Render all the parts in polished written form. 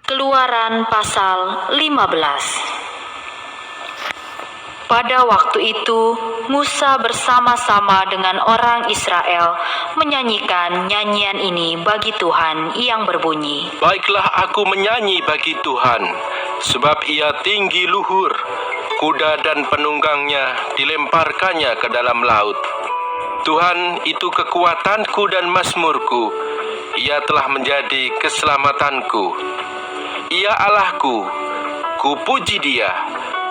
Keluaran pasal 15. Pada waktu itu, Musa bersama-sama dengan orang Israel menyanyikan nyanyian ini bagi Tuhan yang berbunyi, Baiklah aku menyanyi bagi Tuhan, sebab ia tinggi luhur, kuda dan penunggangnya dilemparkannya ke dalam laut. Tuhan itu kekuatanku dan mazmurku, ia telah menjadi keselamatanku. Ia Allahku, ku puji dia.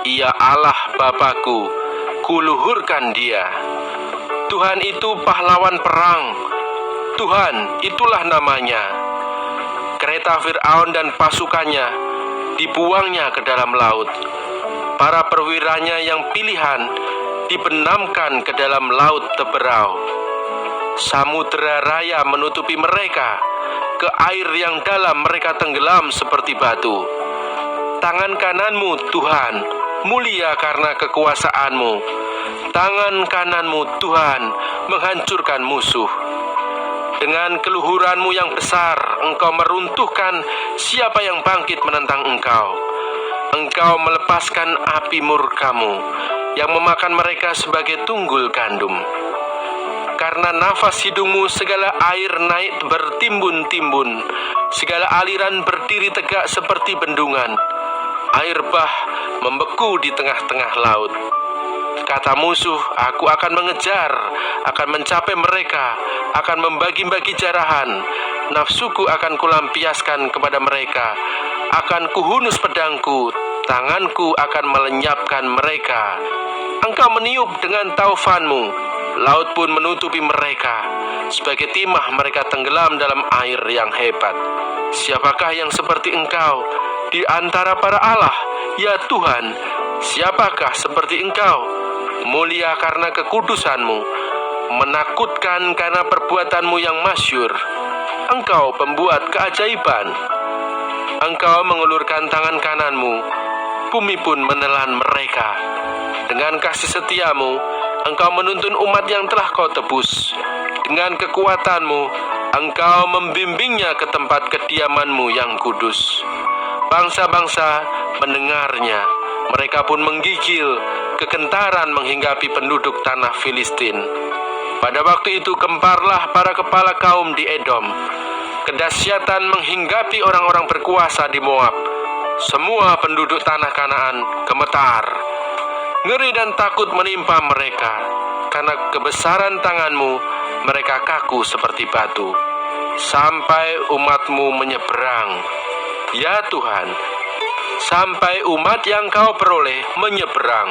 Ia Allah Bapakku, kuluhurkan dia. Tuhan itu pahlawan perang, Tuhan itulah namanya. Kereta Fir'aun dan pasukannya dibuangnya ke dalam laut. Para perwiranya yang pilihan dibenamkan ke dalam laut teberau. Samudera raya menutupi mereka, ke air yang dalam mereka tenggelam seperti batu. Tangan kananmu Tuhan mulia karena kekuasaanmu. Tangan kananmu Tuhan menghancurkan musuh. Dengan keluhuranmu yang besar engkau meruntuhkan siapa yang bangkit menentang engkau. Engkau melepaskan api murkamu yang memakan mereka sebagai tunggul gandum. Karena nafas hidungmu segala air naik bertimbun-timbun, segala aliran berdiri tegak seperti bendungan. Air bah membeku di tengah-tengah laut. Kata musuh, aku akan mengejar, akan mencapai mereka, akan membagi-bagi jarahan. Nafsuku akan kulampiaskan kepada mereka, akan kuhunus pedangku, tanganku akan melenyapkan mereka. Engkau meniup dengan taufanmu, laut pun menutupi mereka. Sebagai timah mereka tenggelam dalam air yang hebat. Siapakah yang seperti engkau di antara para Allah, ya Tuhan? Siapakah seperti engkau? Mulia karena kekudusanmu, menakutkan karena perbuatanmu yang masyhur. Engkau pembuat keajaiban. Engkau mengulurkan tangan kananmu, bumi pun menelan mereka. Dengan kasih setiamu, engkau menuntun umat yang telah kau tebus. Dengan kekuatanmu, engkau membimbingnya ke tempat kediamanmu yang kudus. Bangsa-bangsa mendengarnya, mereka pun menggigil, kegentaran menghinggapi penduduk tanah Filistin. Pada waktu itu gemparlah para kepala kaum di Edom. Kedahsyatan menghinggapi orang-orang berkuasa di Moab. Semua penduduk tanah Kanaan gemetar. Ngeri dan takut menimpa mereka. Karena kebesaran tanganmu, mereka kaku seperti batu. Sampai umatmu menyeberang, ya Tuhan, sampai umat yang kau peroleh menyeberang.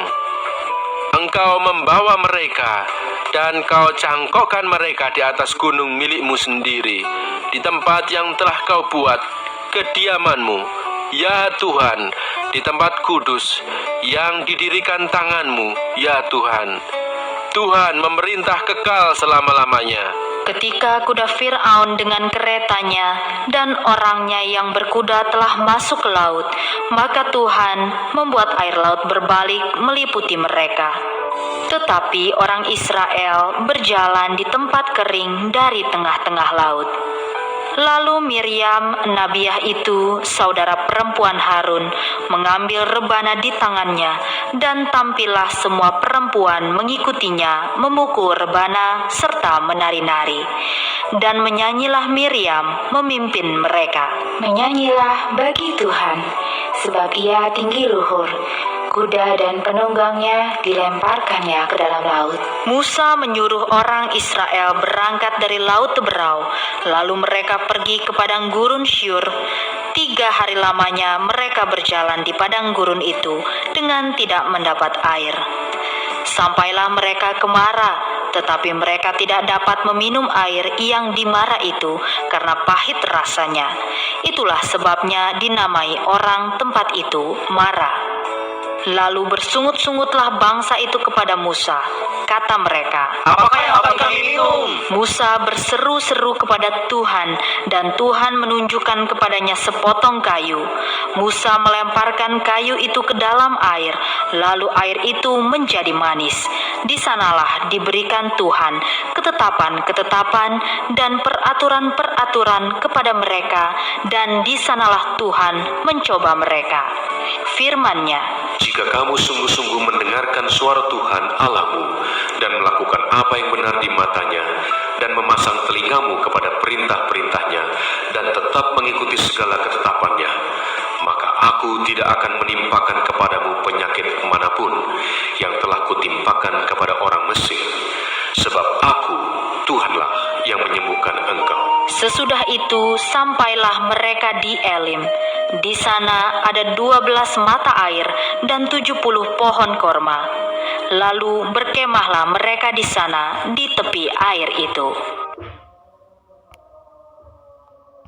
Engkau membawa mereka dan kau cangkokkan mereka di atas gunung milikmu sendiri, di tempat yang telah kau buat kediamanmu, ya Tuhan, di tempat kudus yang didirikan tanganmu, ya Tuhan. Tuhan memerintah kekal selama-lamanya. ketika kuda Fir'aun dengan keretanya dan orangnya yang berkuda telah masuk ke laut, maka Tuhan membuat air laut berbalik meliputi mereka. Tetapi orang Israel berjalan di tempat kering dari tengah-tengah laut. Lalu Miriam, nabiah itu, saudara perempuan Harun, mengambil rebana di tangannya, dan tampillah semua perempuan mengikutinya, memukul rebana serta menari-nari. Dan menyanyilah Miriam memimpin mereka. Menyanyilah bagi Tuhan, sebab ia tinggi luhur, kuda dan penunggangnya dilemparkannya ke dalam laut. Musa menyuruh orang Israel berangkat dari laut teberau, lalu mereka pergi ke padang gurun Syur. 3 hari lamanya mereka berjalan di padang gurun itu dengan tidak mendapat air. Sampailah mereka ke Mara, tetapi mereka tidak dapat meminum air yang di Mara itu karena pahit rasanya. Itulah sebabnya dinamai orang tempat itu Mara. Lalu bersungut-sungutlah bangsa itu kepada Musa. Kata mereka, Apakah yang akan kami minum? Musa berseru-seru kepada Tuhan, dan Tuhan menunjukkan kepadanya sepotong kayu. Musa melemparkan kayu itu ke dalam air, lalu air itu menjadi manis. Di sanalah diberikan Tuhan ketetapan-ketetapan dan peraturan-peraturan kepada mereka, dan di sanalah Tuhan mencoba mereka. Firman-Nya, Jika kamu sungguh-sungguh mendengarkan suara Tuhan Allahmu dan melakukan apa yang benar di matanya dan memasang telingamu kepada perintah-perintahnya dan tetap mengikuti segala ketetapannya, maka aku tidak akan menimpakan kepadamu penyakit manapun yang telah kutimpakan kepada orang Mesir, sebab aku, Tuhanlah yang menyembuhkan engkau. sesudah itu sampailah mereka di Elim. Di sana ada 12 mata air dan 70 pohon korma. Lalu berkemahlah mereka di sana di tepi air itu.